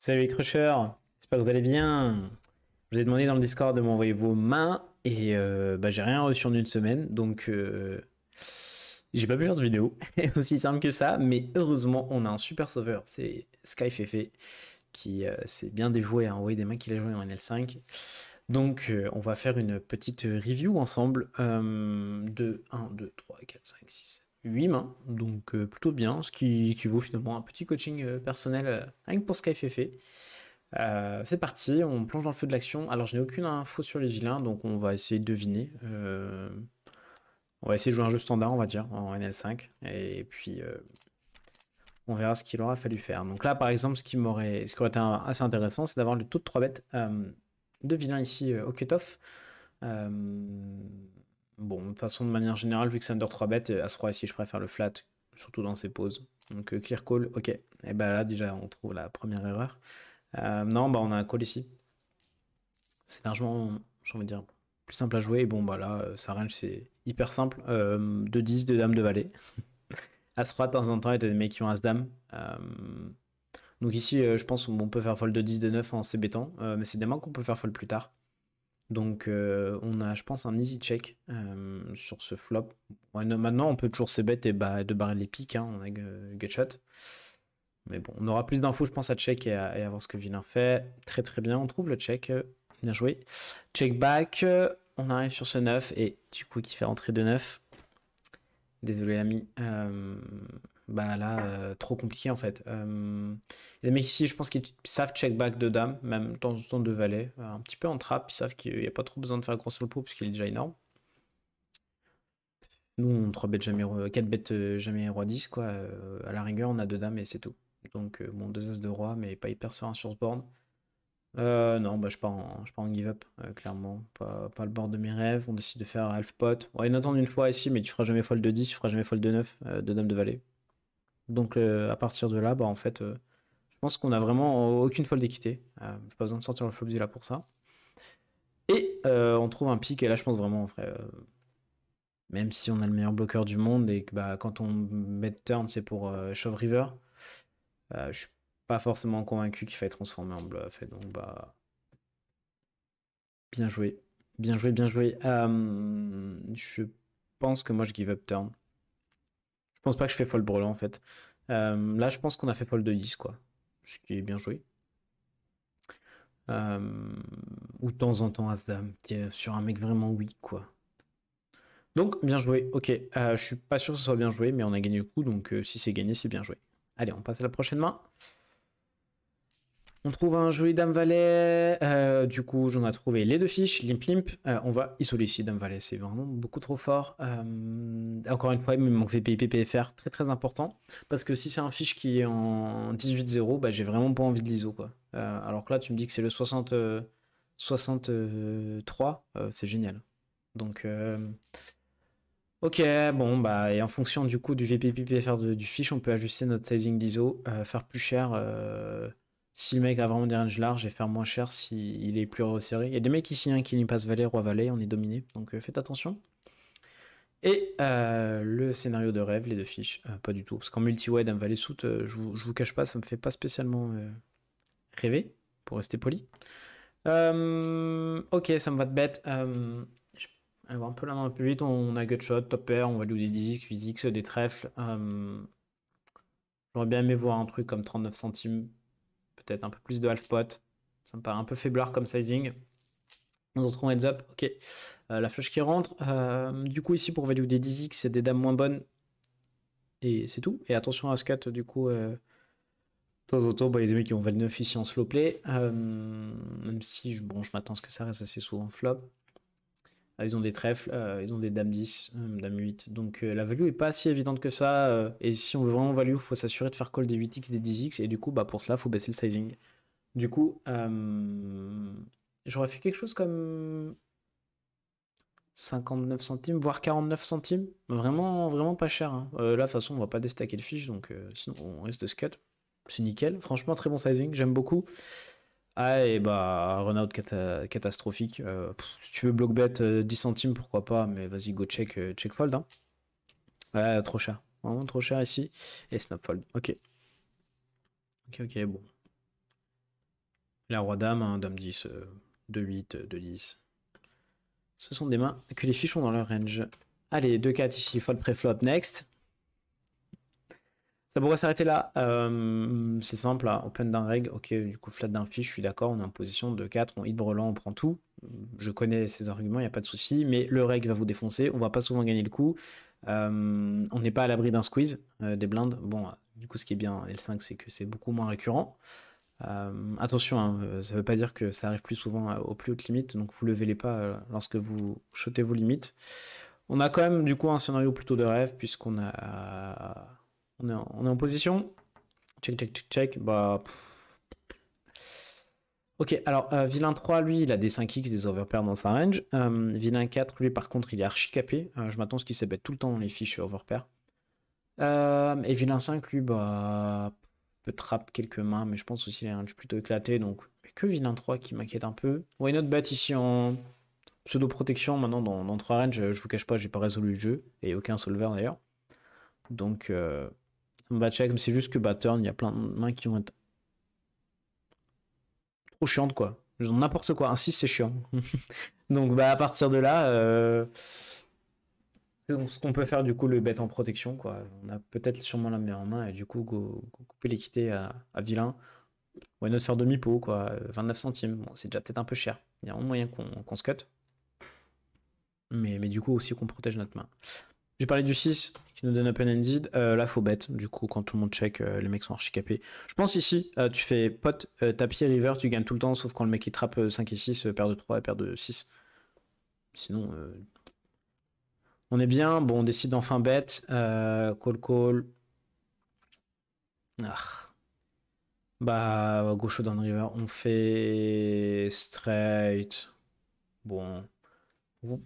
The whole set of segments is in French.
Salut les crushers, j'espère que vous allez bien. Je vous ai demandé dans le Discord de m'envoyer vos mains et j'ai rien reçu en une semaine, donc j'ai pas pu faire de vidéo, aussi simple que ça, mais heureusement on a un super sauveur, c'est SkyFefe, qui s'est bien dévoué à envoyer des mains qu'il a joué en NL5. Donc on va faire une petite review ensemble de 1, 2, 3, 4, 5, 6, 8 mains, donc plutôt bien, ce qui équivaut finalement à un petit coaching personnel rien que pour SkyFefe. C'est parti, on plonge dans le feu de l'action. Alors je n'ai aucune info sur les vilains, donc on va essayer de deviner. On va essayer de jouer un jeu standard, on va dire, en NL5, et puis on verra ce qu'il aura fallu faire. Donc là, par exemple, ce qui aurait été assez intéressant, c'est d'avoir le taux de 3 bêtes de vilains ici au cutoff. Bon, de toute façon, de manière générale, vu que c'est under 3 bêtes, As-Roi ici, je préfère le flat, surtout dans ses pauses. Donc clear call, ok. Et ben là, déjà, on trouve la première erreur. Non, bah on a un call ici. C'est largement, j'ai envie de dire, plus simple à jouer. Et bon, bah là, sa range, c'est hyper simple. De 10, de dame, de valet. As-Roi, de temps en temps, il y a des mecs qui ont As-Dame. Donc ici, je pense qu'on peut faire fold de 10, de 9 en CB-temps. Mais c'est des mains qu'on peut faire fold plus tard. Donc on a, je pense, un easy check sur ce flop. Ouais, maintenant, on peut toujours c-bet et de barrer les piques. Hein, on a gutshot. Mais bon, on aura plus d'infos, je pense, à check et à voir ce que vilain fait. Très très bien, on trouve le check. Bien joué. Check back. On arrive sur ce 9 et du coup, qui fait rentrer de 9. Désolé, l'ami. Bah là, trop compliqué en fait. Les mecs ici, je pense qu'ils savent check back de dame, même de temps en temps de valet. Un petit peu en trap, ils savent qu'il n'y a pas trop besoin de faire grossir le pot puisqu'il est déjà énorme. Nous, on 3 bet jamais, 4 bet jamais roi 10, quoi. À la rigueur, on a 2 dames et c'est tout. Donc, bon, 2 as de roi, mais pas hyper serein sur ce board. Non, bah, je pars en give up, clairement. Pas le board de mes rêves. On décide de faire half pot. On va en attendre une fois ici, mais tu feras jamais fold de 10, tu feras jamais fold de 9, de dame de valet. Donc, à partir de là, bah, en fait, je pense qu'on a vraiment aucune fold d'équité. J'ai pas besoin de sortir le flop là pour ça. Et on trouve un pic, et là, je pense vraiment, en vrai, même si on a le meilleur bloqueur du monde et que bah, quand on met turn, c'est pour Shove River, je suis pas forcément convaincu qu'il faille transformer en bluff. Et donc, bah, bien joué. Bien joué, bien joué. Je pense que moi, je give up turn. Je pense pas que je fais fold brelan, en fait. Là, je pense qu'on a fait fold de 10, quoi. Ce qui est bien joué. Ou de temps en temps, As-Dame, qui est sur un mec vraiment weak, quoi. Donc, bien joué. Ok, je suis pas sûr que ce soit bien joué, mais on a gagné le coup, donc si c'est gagné, c'est bien joué. Allez, on passe à la prochaine main. On trouve un joli Dame Valet. Du coup, j'en ai trouvé les deux fiches. Limp Limp. On va isoler ici Dame Valet. C'est vraiment beaucoup trop fort. Encore une fois, il me manque VPIP PFR. Très très important. Parce que si c'est un fiche qui est en 18-0, bah, j'ai vraiment pas envie de l'ISO, quoi. Alors que là, tu me dis que c'est le 63. C'est génial. Donc. Ok, bon, bah, et en fonction du coup du VPP PFR du fiche, on peut ajuster notre sizing d'ISO, faire plus cher si le mec a vraiment des ranges larges et faire moins cher s'il est plus resserré. Il y a des mecs ici hein, qui lui passent valet, roi valet, on est dominé, donc faites attention. Et le scénario de rêve, les deux fiches, pas du tout, parce qu'en multi-way, dame valet suit, je vous cache pas, ça me fait pas spécialement rêver, pour rester poli. Ok, ça me va de bête. On va voir un peu la main un peu vite. On a gutshot, top pair, on va jouer des 10x, 8x, des trèfles. J'aurais bien aimé voir un truc comme 39 centimes. Peut-être un peu plus de half pot. Ça me paraît un peu faiblard comme sizing. On se retrouve heads up. Ok. La flush qui rentre. Du coup, ici, pour value des 10x, c'est des dames moins bonnes. Et c'est tout. Et attention à Ascat, du coup. De temps en temps, bah, il y a des mecs qui ont value 9 ici en slow play. Même si, bon, je m'attends à ce que ça reste assez souvent flop. Ils ont des trèfles, ils ont des dames 10, dame 8. Donc la value est pas si évidente que ça. Et si on veut vraiment value, il faut s'assurer de faire call des 8x, des 10x. Et du coup, bah, pour cela, il faut baisser le sizing. Du coup, j'aurais fait quelque chose comme 59 centimes, voire 49 centimes. Vraiment, vraiment pas cher. Hein. Là, de toute façon, on va pas déstacker le fiche, donc sinon on risque de se cut. C'est nickel. Franchement, très bon sizing, j'aime beaucoup. Ah, et bah, run-out catastrophique. Si tu veux block bet 10 centimes, pourquoi pas, mais vas-y, go check, check fold. Hein. Ouais, trop cher. Vraiment trop cher ici. Et snap fold. Ok. Ok, ok, bon. La roi dame, hein, dame 10, 2-8, 2-10. Ce sont des mains que les fiches ont dans leur range. Allez, 2-4 ici, fold pré-flop, next. Ça pourrait s'arrêter là. C'est simple, là. Open d'un reg. Ok, du coup, flat d'un fiche, je suis d'accord. On est en position de 4. On hit brelan, on prend tout. Je connais ces arguments, il n'y a pas de souci. Mais le reg va vous défoncer. On va pas souvent gagner le coup. On n'est pas à l'abri d'un squeeze des blindes. Bon, du coup, ce qui est bien L5, c'est que c'est beaucoup moins récurrent. Attention, hein, ça ne veut pas dire que ça arrive plus souvent aux plus hautes limites. Donc, vous ne levez les pas lorsque vous shotez vos limites. On a quand même, du coup, un scénario plutôt de rêve, puisqu'on a... On est en position. Check, check, check, check. Bah. Ok, alors vilain 3, lui, il a des 5x, des overpairs dans sa range. Vilain 4, lui, par contre, il est archi capé. Je m'attends à ce qu'il se bête tout le temps dans les fiches overpairs. Et vilain 5, lui, bah. Peut trap quelques mains, mais je pense aussi qu'il a un range plutôt éclaté. Donc, que vilain 3 qui m'inquiète un peu. Why not bet ici en pseudo-protection maintenant dans 3 ranges. Je vous cache pas, j'ai pas résolu le jeu. Et aucun solver d'ailleurs. Donc. On va check, mais c'est juste que bah, turn, il y a plein de mains qui vont être trop chiantes, quoi. N'importe quoi. Un 6, c'est chiant. Donc, bah, à partir de là, c'est ce qu'on peut faire, du coup, le bet en protection, quoi. On a peut-être sûrement la meilleure main, et du coup, go couper l'équité à vilain. Why not faire demi-pot, quoi. 29 centimes. Bon, c'est déjà peut-être un peu cher. Il y a un moyen qu'on se cut. Mais du coup, aussi qu'on protège notre main. J'ai parlé du 6 qui nous donne open-ended. Là, faut bet. Du coup, quand tout le monde check, les mecs sont archi capés. Je pense ici, tu fais pot, tapis, river, tu gagnes tout le temps, sauf quand le mec il trappe 5 et 6, paire de 3 et paire de 6. Sinon, on est bien. Bon, on décide d'enfin bet. Call, call. Ah. Bah, gauche down river. On fait straight. Bon.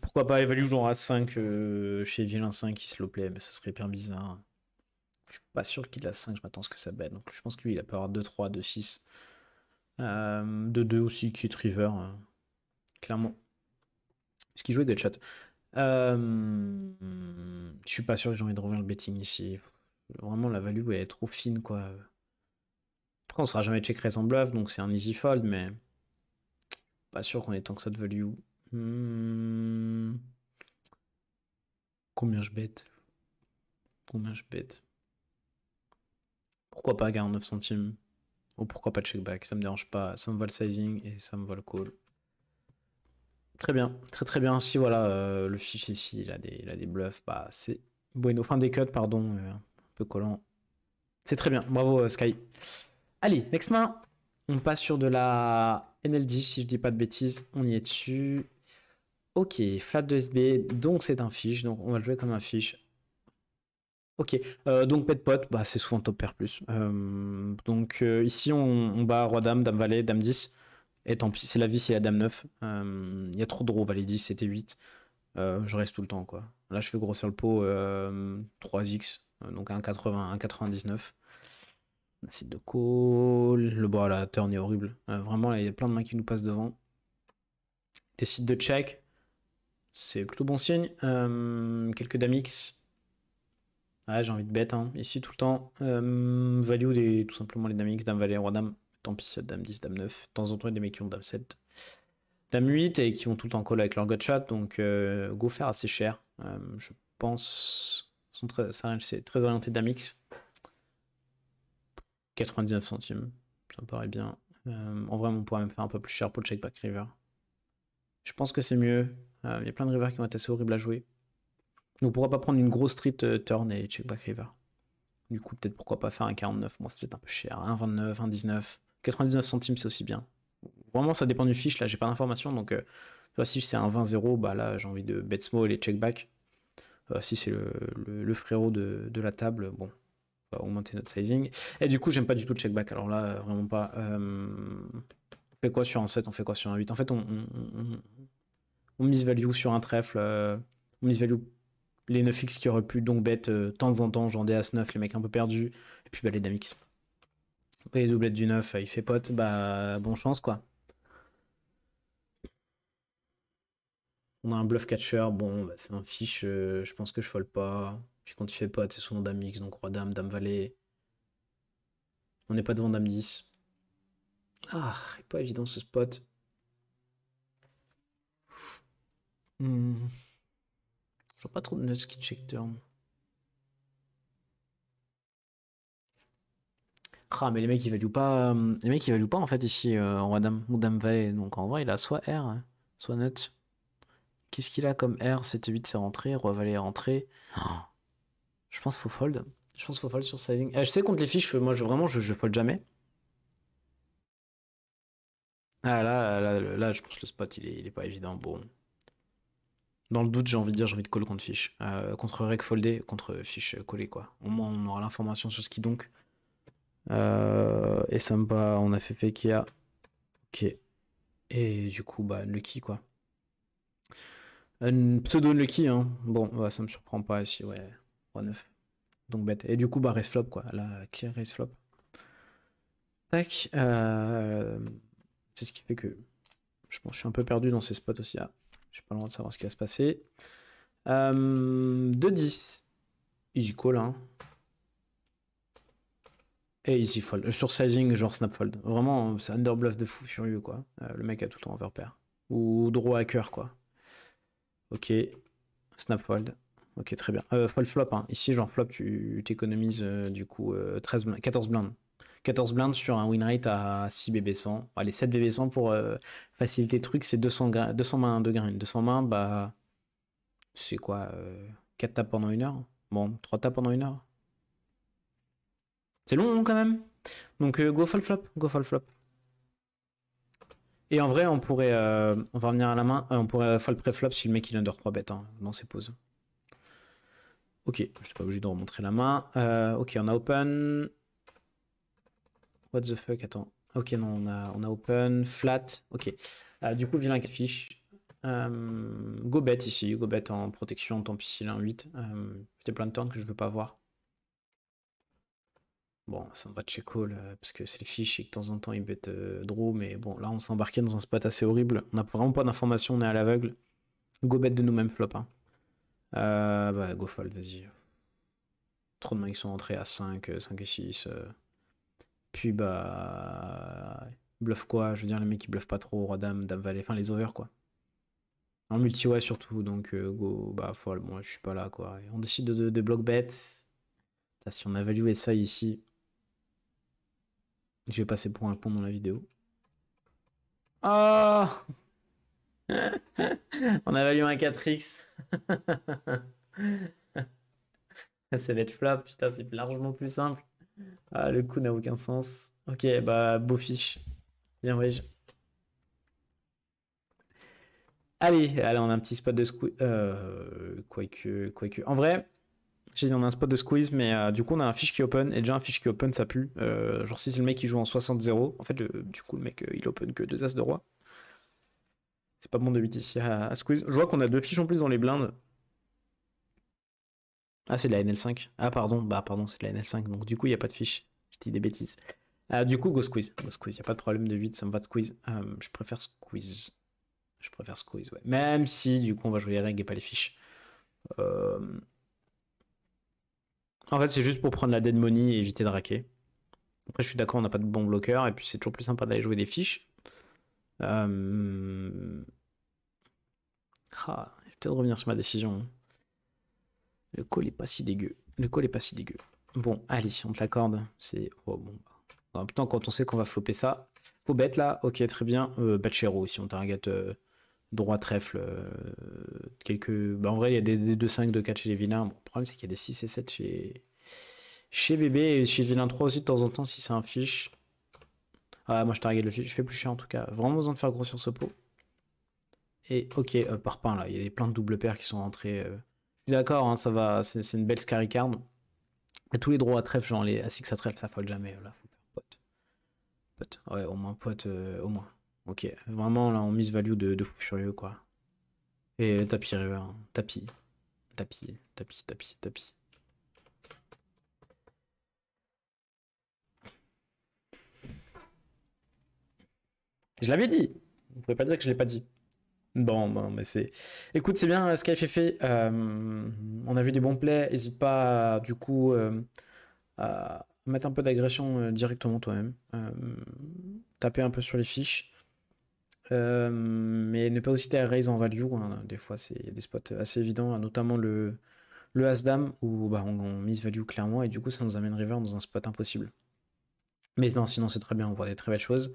Pourquoi pas évaluer genre A5 chez vilain 5 qui se play, mais ça serait hyper bizarre. Je suis pas sûr qu'il a 5, je m'attends à ce que ça bête. Donc je pense que lui, il a peut avoir 2-3, 2-6. 2-2 aussi, qui est river, clairement. Est-ce qu'il jouait gutshot? Je suis pas sûr que j'ai envie de revenir le betting ici. Vraiment, la value elle est trop fine, quoi. Après, on sera jamais check raise en bluff, donc c'est un easy fold, mais pas sûr qu'on ait tant que ça de value. Combien je bête? Combien je bête? Pourquoi pas 49 centimes? Ou pourquoi pas check back? Ça me dérange pas. Ça me va le sizing et ça me va le call. Très bien, très très bien. Si voilà, le fichier ici, il a des bluffs, bah c'est bueno. Fin des cuts, pardon, un peu collant. C'est très bien, bravo Sky. Allez, next main, on passe sur de la NL10, si je dis pas de bêtises, on y est dessus. Ok, flat de SB, donc c'est un fiche, donc on va le jouer comme un fiche. Ok, donc pet pot, bah c'est souvent top pair plus. Donc ici on bat roi dame, dame valet, dame 10. Et tant pis, c'est la vie, c'est la dame 9. Il y a trop de draw, valet 10, c'était 8. Je reste tout le temps, quoi. Là, je fais grossir le pot 3x, donc 1,80, 1,99. Acide de call. Le bras, la turn est horrible. Vraiment, là, il y a plein de mains qui nous passent devant. Décide de check. C'est plutôt bon signe. Quelques dames X. Ouais, j'ai envie de bet, hein, ici tout le temps. Value tout simplement les dames X, dame valet, roi dame. Tant pis, dame 10, dame 9. De temps en temps, il y a des mecs qui ont dame 7. Dame 8 et qui vont tout le temps call avec leur gutshot, donc go faire assez cher. Je pense. Sa range, c'est très orienté dame X. 99 centimes, ça me paraît bien. En vrai, on pourrait même faire un peu plus cher pour le check back river. Je pense que c'est mieux. Il y a plein de rivers qui vont être assez horribles à jouer. Donc pourquoi pas prendre une grosse street turn et check back river. Du coup, peut-être pourquoi pas faire un 49. Bon, c'est peut-être un peu cher. 1,29, 1,19. 99 centimes, c'est aussi bien. Vraiment, ça dépend du fiche. Là, j'ai pas d'informations. Donc, tu vois, si c'est un 20-0, bah là, j'ai envie de bet small et check back. Si c'est le frérot de la table, bon, on va augmenter notre sizing. Et du coup, j'aime pas du tout le check back. Alors là, vraiment pas. On fait quoi sur un 7? On fait quoi sur un 8? En fait, on mise value sur un trèfle. On mise value les 9x qui auraient pu donc bet de temps en temps, genre des As-9, les mecs un peu perdus. Et puis bah, les Dames X. Et les doublettes du 9, il fait pote, bah bonne chance quoi. On a un bluff catcher, bon bah, c'est un fiche, je pense que je fold pas. Puis quand il fait pote, c'est souvent Dame X, donc roi dame, dame valet. On n'est pas devant Dame 10. Ah, pas évident ce spot. Hmm. Je vois pas trop de nuts qui check turn. Ah, mais les mecs ils valuent pas. Les mecs ils valuent pas en fait ici en roi dame ou dame valet. Donc en vrai il a soit R, hein, soit nut. Qu'est-ce qu'il a comme R? 7-8 c'est rentré, roi valet est rentré. Oh, je pense qu'il faut fold. Je pense qu'il faut fold sur sizing. Je sais contre les fiches, moi vraiment je fold jamais. Ah là, je pense que le spot il est pas évident. Bon. Dans le doute, j'ai envie de dire, j'ai envie de call contre fiche. Contre reg foldé, contre fiche collé quoi. Au moins on aura l'information sur ce qui donc. Et ça me va, on a fait PKA. Ok. Et du coup, bah, Unlucky, quoi. Un pseudo Unlucky, hein. Bon, bah, ça me surprend pas ici, ouais. 3-9. Donc bête. Et du coup, bah, raise flop, quoi. La clear raise flop. Tac. C'est ce qui fait que je pense que je suis un peu perdu dans ces spots aussi. Ah, j'ai pas le droit de savoir ce qui va se passer. 2-10. Easy call, hein. Et easy fold. Sur sizing, genre snap fold. Vraiment, c'est underbluff de fou furieux, quoi. Le mec a tout le temps overpair. Ou draw hacker, quoi. Ok. Snap fold. Ok, très bien. Fold flop, hein. Ici, genre flop, tu t'économises du coup 14 blindes. 14 blindes sur un win rate à 6 BB100. Allez, 7 BB100 pour faciliter le truc, c'est 200 mains de green. 200 mains, bah, c'est quoi 4 tapes pendant 1 heure? Bon, 3 tapes pendant 1 heure. C'est long, hein, quand même. Donc, go fold flop. Go fold flop. Et en vrai, on va revenir à la main. On pourrait fold pré-flop si le mec il under 3 bêtes hein, dans ses poses. Ok, je suis pas obligé de remontrer la main. Ok, on a open. What the fuck, attends. Ok, non, on a open, flat. Ok. Du coup, vilain 4 fiches. Go bet ici, go bet en protection, tant pis s'il a un 8. C'était plein de turns que je veux pas voir. Bon, ça me va check call parce que c'est les fiches et que de temps en temps ils bet draw. Mais bon, là on s'est embarqué dans un spot assez horrible. On n'a vraiment pas d'informations, on est à l'aveugle. Go bet de nous-mêmes flop. Hein. Bah, go fold, vas-y. Trop de mains qui sont entrés à 5, 5 et 6. Puis bah. Bluff quoi? Je veux dire, les mecs qui bluffent pas trop, roi dame, dame valet, enfin les overs quoi. En multi ouais surtout, donc go, bah folle, moi je suis pas là quoi. Et on décide de block bet. Si on a valué ça ici, je vais passer pour un con dans la vidéo. Oh on a valué un 4x. Ça va être flop, putain, c'est largement plus simple. Ah, le coup n'a aucun sens. Ok, bah, beau fiche. Bien, ouais. Allez, on a un petit spot de squeeze. Quoique. En vrai, j'ai dit on a un spot de squeeze, mais du coup, on a un fiche qui open. Et déjà, un fiche qui open, ça pue. Genre, si c'est le mec qui joue en 60-0, en fait, du coup, le mec, il open que 2 as de roi. C'est pas bon de 8 ici à squeeze. Je vois qu'on a 2 fiches en plus dans les blindes. Ah, c'est de la NL5. Ah, pardon, c'est de la NL5. Donc, du coup, il n'y a pas de fiche. Je dis des bêtises. Du coup, go squeeze. Go squeeze, il n'y a pas de problème de 8, ça me va de squeeze. Je préfère squeeze. Je préfère squeeze, ouais. Même si, du coup, on va jouer les règles et pas les fiches. Euh, En fait, c'est juste pour prendre la dead money et éviter de raquer. Après, je suis d'accord, on n'a pas de bon bloqueur. Et puis, c'est toujours plus sympa d'aller jouer des fiches. Je vais peut-être revenir sur ma décision. Le call est pas si dégueu. Le call est pas si dégueu. Bon, allez, on te l'accorde. C'est. Oh, bon. En même temps, quand on sait qu'on va flopper ça, faut bet là. Ok, très bien. Bet chéro si on target droit trèfle. Quelques. Bah, en vrai, il y a des 2-5, 2-4 chez les vilains. Bon, le problème, c'est qu'il y a des 6 et 7 chez bébé et chez vilain 3 aussi de temps en temps si c'est un fiche. Ah, moi je target le fiche. Je fais plus cher en tout cas. Vraiment besoin de faire grossir ce pot. Et ok, par pain là. Il y a des plein de double paires qui sont rentrés. Je suis d'accord, hein, ça va. C'est une belle scary card. Et tous les droits à trèfle, genre les A6 à trèfle, ça fold jamais. Là, faut faire pote. Pote. Ouais, au moins pote, au moins. Ok, vraiment là on mise value de fou furieux quoi. Et tapis river, hein. Tapis. Je l'avais dit. Vous pouvez pas dire que je l'ai pas dit. Bon, mais c'est. Écoute, c'est bien ce qu'a fait. On a vu des bons plays. N'hésite pas, du coup, à mettre un peu d'agression directement toi-même. taper un peu sur les fiches. Mais ne pas hésiter à raise en value, hein. Des fois, il y a des spots assez évidents, hein, notamment le As-Dame, où bah, on mise value clairement, et du coup, ça nous amène river dans un spot impossible. Mais non, sinon, c'est très bien, on voit des très belles choses.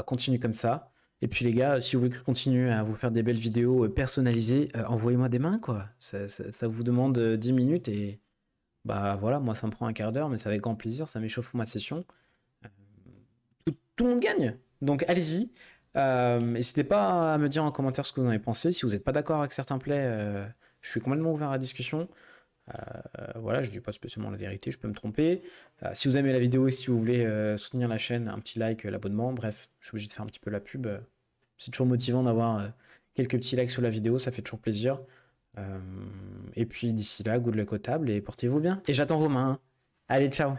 Continue comme ça. Et puis, les gars, si vous voulez que je continue à vous faire des belles vidéos personnalisées, envoyez-moi des mains, quoi. Ça vous demande 10 minutes, et bah voilà, moi, ça me prend un quart d'heure, mais c'est avec grand plaisir, ça m'échauffe ma session. Tout le monde gagne. Donc, allez-y. N'hésitez pas à me dire en commentaire ce que vous en avez pensé. Si vous n'êtes pas d'accord avec certains plays, je suis complètement ouvert à la discussion. Voilà, je dis pas spécialement la vérité, je peux me tromper. Si vous aimez la vidéo et si vous voulez soutenir la chaîne, un petit like, l'abonnement, bref, je suis obligé de faire un petit peu la pub. C'est toujours motivant d'avoir quelques petits likes sur la vidéo, ça fait toujours plaisir. Et puis d'ici là, good luck au table et portez-vous bien. Et j'attends vos mains. Allez, ciao!